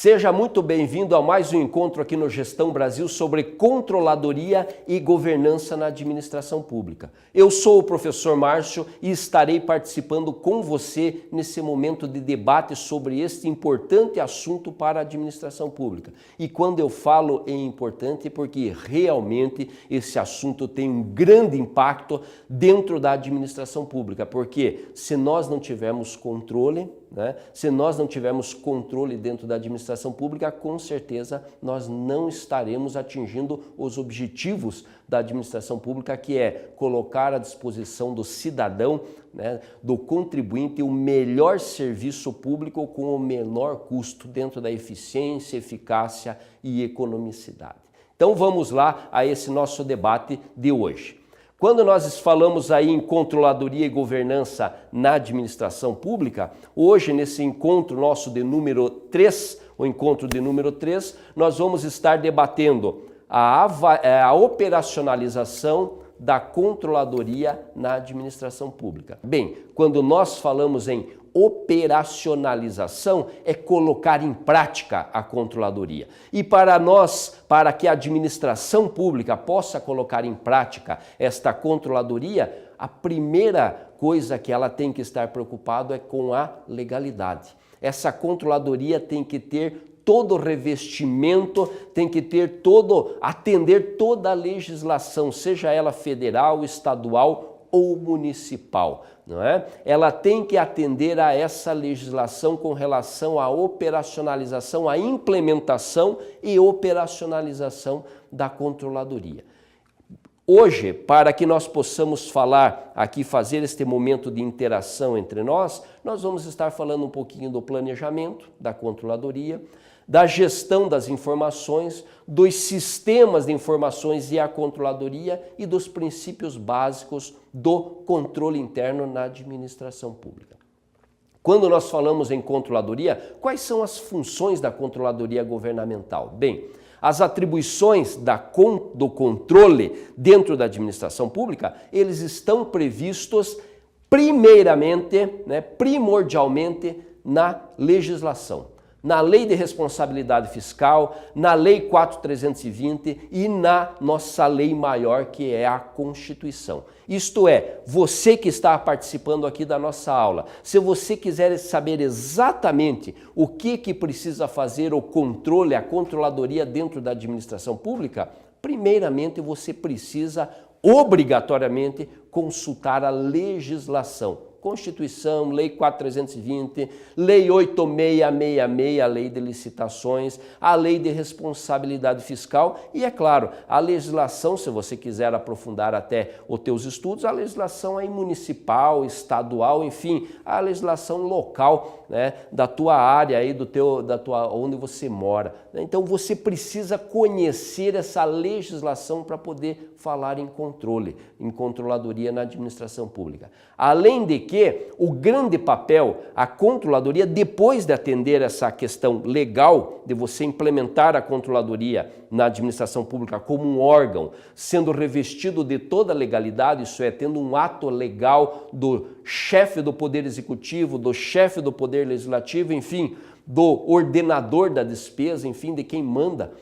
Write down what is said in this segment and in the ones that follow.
Seja muito bem-vindo a mais um encontro aqui no Gestão Brasil sobre controladoria e governança na administração pública. Eu sou o professor Márcio e estarei participando com você nesse momento de debate sobre este importante assunto para a administração pública. E quando eu falo em importante, é porque realmente esse assunto tem um grande impacto dentro da administração pública, porque se nós não tivermos controle, se nós não tivermos controle dentro da administração pública, com certeza nós não estaremos atingindo os objetivos da administração pública, que é colocar à disposição do cidadão, do contribuinte, o melhor serviço público com o menor custo dentro da eficiência, eficácia e economicidade. Então vamos lá a esse nosso debate de hoje. Quando nós falamos aí em controladoria e governança na administração pública, hoje nesse encontro nosso de número 3, o encontro de número 3, nós vamos estar debatendo a operacionalização da controladoria na administração pública. Bem, quando nós falamos em operacionalização, é colocar em prática a controladoria. E para que a administração pública possa colocar em prática esta controladoria, a primeira coisa que ela tem que estar preocupado é com a legalidade. Essa controladoria tem que ter todo o revestimento, tem que ter atender toda a legislação, seja ela federal, estadual ou municipal, não é? Ela tem que atender a essa legislação com relação à operacionalização, à implementação e operacionalização da controladoria. Hoje, para que nós possamos falar aqui, fazer este momento de interação entre nós vamos estar falando um pouquinho do planejamento da controladoria, da gestão das informações, dos sistemas de informações e a controladoria e dos princípios básicos do controle interno na administração pública. Quando nós falamos em controladoria, quais são as funções da controladoria governamental? Bem, as atribuições do controle dentro da administração pública, eles estão previstos primordialmente na legislação. Na Lei de Responsabilidade Fiscal, na Lei 4.320 e na nossa lei maior, que é a Constituição. Isto é, você que está participando aqui da nossa aula, se você quiser saber exatamente o que precisa fazer o controle, a controladoria dentro da administração pública, primeiramente você precisa obrigatoriamente consultar a legislação. Constituição, Lei 4.320, Lei 8.666, a Lei de Licitações, a Lei de Responsabilidade Fiscal e, é claro, a legislação, se você quiser aprofundar até os teus estudos, a legislação aí municipal, estadual, enfim, a legislação local, da tua área, aí, onde você mora. Então, você precisa conhecer essa legislação para poder falar em controle, em controladoria na administração pública. Além de que o grande papel, a controladoria, depois de atender essa questão legal, de você implementar a controladoria na administração pública como um órgão, sendo revestido de toda a legalidade, isso é, tendo um ato legal do chefe do Poder Executivo, do chefe do Poder Legislativo, enfim, do ordenador da despesa, enfim, de quem manda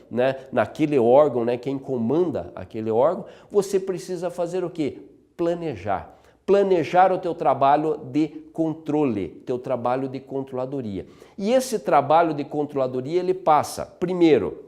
naquele órgão, quem comanda aquele órgão, você precisa fazer o quê? Planejar. Planejar o teu trabalho de controle, teu trabalho de controladoria. E esse trabalho de controladoria, ele passa, primeiro,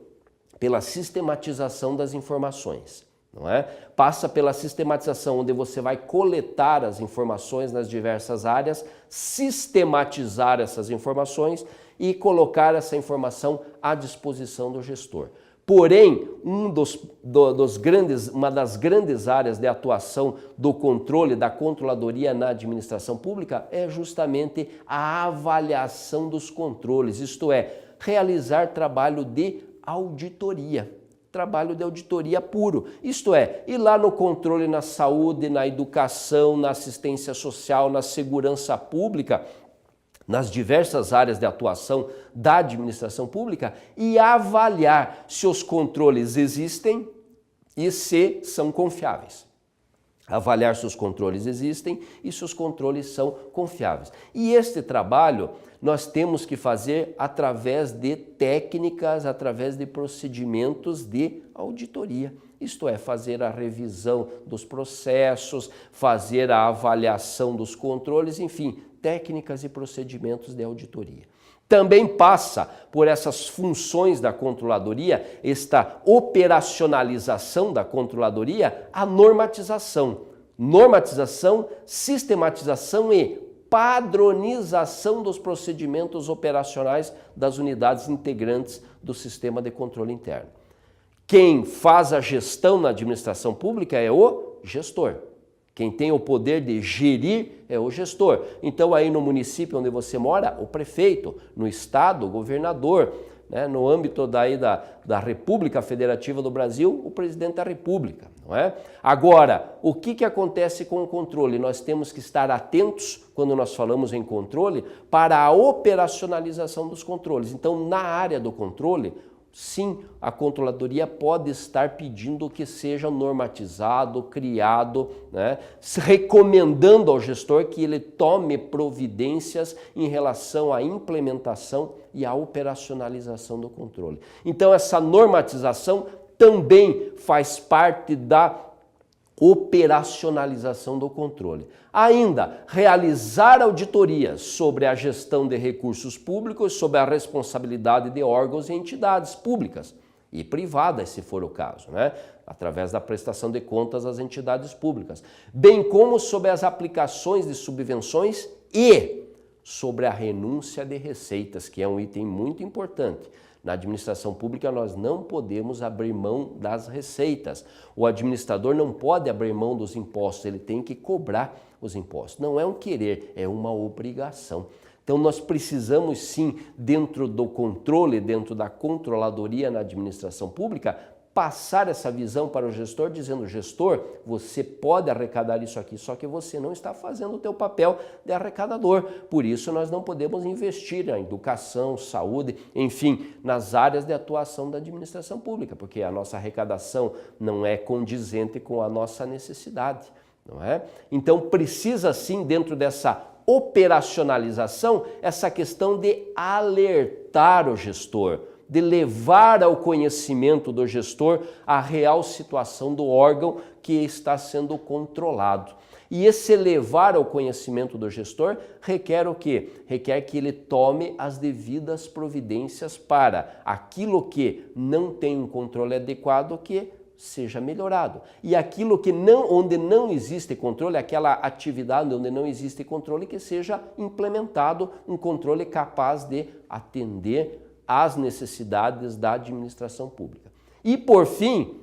pela sistematização das informações, não é? Passa pela sistematização, onde você vai coletar as informações nas diversas áreas, sistematizar essas informações e colocar essa informação à disposição do gestor. Porém, uma das grandes áreas de atuação do controle, da controladoria na administração pública é justamente a avaliação dos controles, isto é, realizar trabalho de auditoria puro, isto é, ir lá no controle na saúde, na educação, na assistência social, na segurança pública, nas diversas áreas de atuação da administração pública e avaliar se os controles existem e se são confiáveis. avaliar se os controles existem e se os controles são confiáveis. E este trabalho nós temos que fazer através de técnicas, através de procedimentos de auditoria. Isto é, fazer a revisão dos processos, fazer a avaliação dos controles, enfim, técnicas e procedimentos de auditoria. Também passa por essas funções da controladoria, esta operacionalização da controladoria, a normatização. Normatização, sistematização e padronização dos procedimentos operacionais das unidades integrantes do sistema de controle interno. Quem faz a gestão na administração pública é o gestor. Quem tem o poder de gerir é o gestor. Então aí no município onde você mora, o prefeito, no estado, o governador, né? No âmbito daí da República Federativa do Brasil, o presidente da República, não é? Agora, o que acontece com o controle? Nós temos que estar atentos, quando nós falamos em controle, para a operacionalização dos controles. Então, na área do controle, sim, a controladoria pode estar pedindo que seja normatizado, criado, né, recomendando ao gestor que ele tome providências em relação à implementação e à operacionalização do controle. Então, essa normatização também faz parte da operacionalização do controle. Ainda, realizar auditorias sobre a gestão de recursos públicos, sobre a responsabilidade de órgãos e entidades públicas e privadas, se for o caso, né? Através da prestação de contas às entidades públicas, bem como sobre as aplicações de subvenções e sobre a renúncia de receitas, que é um item muito importante. Na administração pública, nós não podemos abrir mão das receitas. O administrador não pode abrir mão dos impostos, ele tem que cobrar os impostos. Não é um querer, é uma obrigação. Então, nós precisamos sim, dentro do controle, dentro da controladoria na administração pública, passar essa visão para o gestor, dizendo, gestor, você pode arrecadar isso aqui, só que você não está fazendo o teu papel de arrecadador. Por isso, nós não podemos investir na educação, saúde, enfim, nas áreas de atuação da administração pública, porque a nossa arrecadação não é condizente com a nossa necessidade, não é? Então, precisa sim, dentro dessa operacionalização, essa questão de alertar o gestor, de levar ao conhecimento do gestor a real situação do órgão que está sendo controlado. E esse levar ao conhecimento do gestor requer o quê? Requer que ele tome as devidas providências para aquilo que não tem um controle adequado que seja melhorado. E aquilo que onde não existe controle, aquela atividade onde não existe controle, que seja implementado um controle capaz de atender às necessidades da administração pública. E, por fim,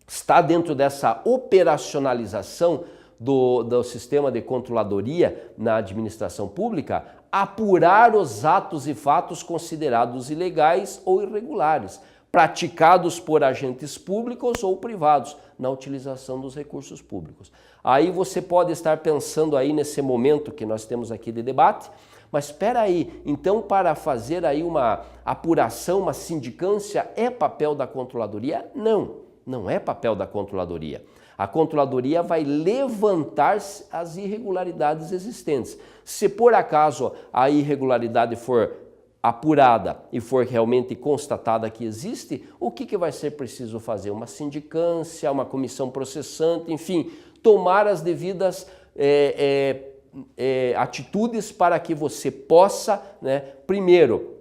está dentro dessa operacionalização do sistema de controladoria na administração pública, apurar os atos e fatos considerados ilegais ou irregulares, praticados por agentes públicos ou privados na utilização dos recursos públicos. Aí você pode estar pensando aí nesse momento que nós temos aqui de debate, mas espera aí, então para fazer aí uma apuração, uma sindicância, é papel da controladoria? Não, não é papel da controladoria. A controladoria vai levantar as irregularidades existentes. Se por acaso a irregularidade for apurada e for realmente constatada que existe, o que vai ser preciso fazer? Uma sindicância, uma comissão processante, enfim, tomar as devidas atitudes para que você possa, né, primeiro,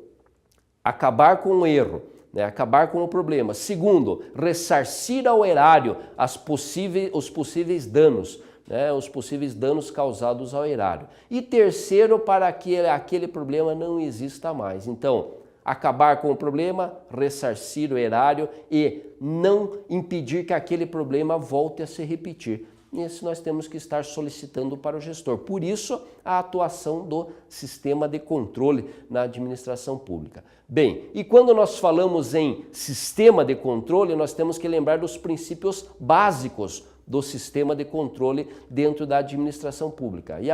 acabar com o erro, né, acabar com o problema. Segundo, ressarcir ao erário os possíveis danos, né, os possíveis danos causados ao erário. E terceiro, para que aquele problema não exista mais. Então, acabar com o problema, ressarcir o erário e não impedir que aquele problema volte a se repetir. Isso nós temos que estar solicitando para o gestor. Por isso, a atuação do sistema de controle na administração pública. Bem, e quando nós falamos em sistema de controle, nós temos que lembrar dos princípios básicos do sistema de controle dentro da administração pública. E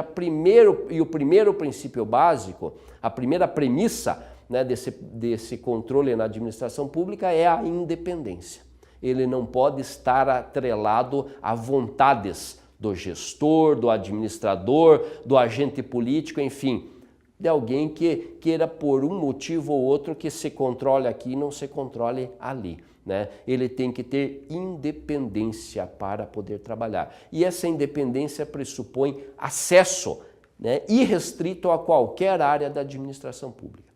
o primeiro princípio básico, a primeira premissa, né, desse controle na administração pública é a independência. Ele não pode estar atrelado a vontades do gestor, do administrador, do agente político, enfim, de alguém que queira por um motivo ou outro que se controle aqui e não se controle ali, né? Ele tem que ter independência para poder trabalhar. E essa independência pressupõe acesso, né, irrestrito a qualquer área da administração pública.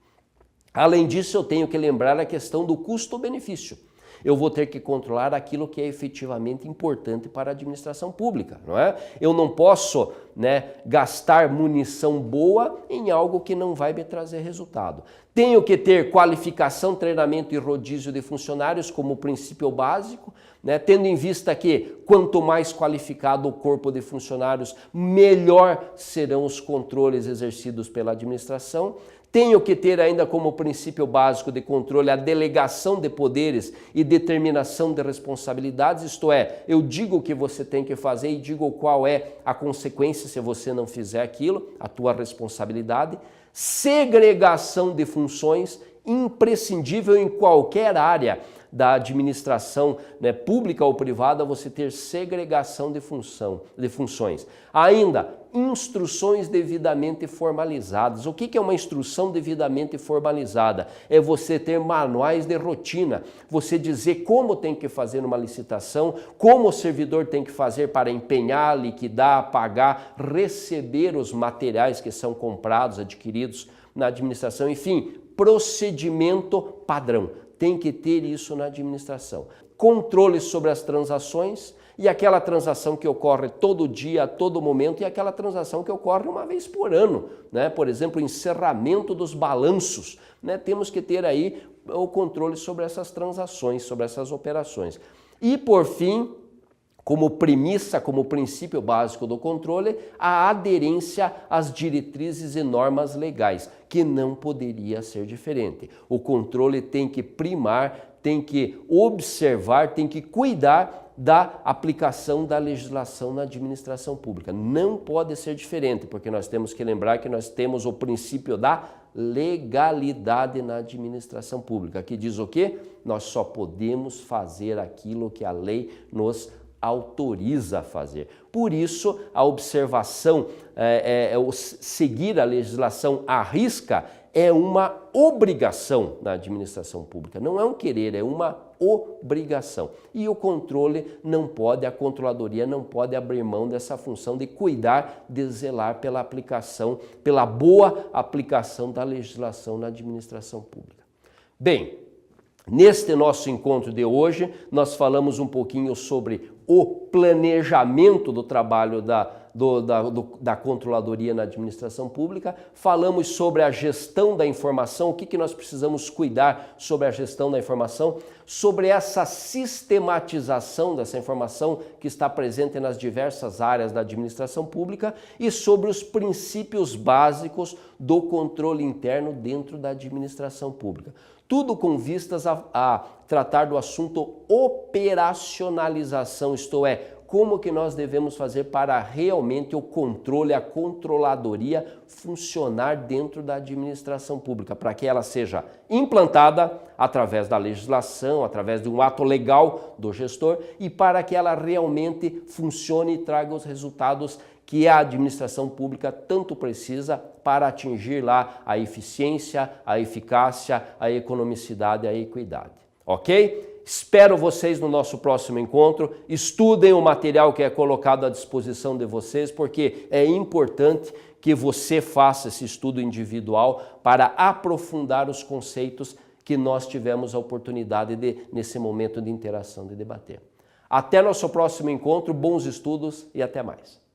Além disso, eu tenho que lembrar a questão do custo-benefício. Eu vou ter que controlar aquilo que é efetivamente importante para a administração pública, não é? Eu não posso, né, gastar munição boa em algo que não vai me trazer resultado. Tenho que ter qualificação, treinamento e rodízio de funcionários como princípio básico, né, tendo em vista que quanto mais qualificado o corpo de funcionários, melhor serão os controles exercidos pela administração. Tenho que ter ainda como princípio básico de controle a delegação de poderes e determinação de responsabilidades, isto é, eu digo o que você tem que fazer e digo qual é a consequência se você não fizer aquilo, a tua responsabilidade. Segregação de funções, imprescindível em qualquer área da administração, né, pública ou privada, você ter segregação de funções. Ainda, instruções devidamente formalizadas. O que é uma instrução devidamente formalizada? É você ter manuais de rotina, você dizer como tem que fazer uma licitação, como o servidor tem que fazer para empenhar, liquidar, pagar, receber os materiais que são comprados, adquiridos na administração, enfim, procedimento padrão. Tem que ter isso na administração. Controle sobre as transações e aquela transação que ocorre todo dia, a todo momento, e aquela transação que ocorre uma vez por ano, né? Por exemplo, o encerramento dos balanços, né? Temos que ter aí o controle sobre essas transações, sobre essas operações. E por fim, como premissa, como princípio básico do controle, a aderência às diretrizes e normas legais, que não poderia ser diferente. O controle tem que primar, tem que observar, tem que cuidar da aplicação da legislação na administração pública. Não pode ser diferente, porque nós temos que lembrar que nós temos o princípio da legalidade na administração pública, que diz o quê? Nós só podemos fazer aquilo que a lei nos autoriza a fazer. Por isso, a observação, seguir a legislação à risca é uma obrigação na administração pública. Não é um querer, é uma obrigação. E o controle não pode, a controladoria não pode abrir mão dessa função de cuidar, de zelar pela aplicação, pela boa aplicação da legislação na administração pública. Bem, neste nosso encontro de hoje, nós falamos um pouquinho sobre o planejamento do trabalho da controladoria na administração pública, falamos sobre a gestão da informação, o que nós precisamos cuidar sobre a gestão da informação, sobre essa sistematização dessa informação que está presente nas diversas áreas da administração pública e sobre os princípios básicos do controle interno dentro da administração pública. Tudo com vistas a tratar do assunto operacionalização, isto é, como que nós devemos fazer para realmente o controle, a controladoria funcionar dentro da administração pública, para que ela seja implantada através da legislação, através de um ato legal do gestor e para que ela realmente funcione e traga os resultados que a administração pública tanto precisa para atingir lá a eficiência, a eficácia, a economicidade e a equidade. Ok? Espero vocês no nosso próximo encontro. Estudem o material que é colocado à disposição de vocês, porque é importante que você faça esse estudo individual para aprofundar os conceitos que nós tivemos a oportunidade de, nesse momento de interação, de debater. Até nosso próximo encontro, bons estudos e até mais.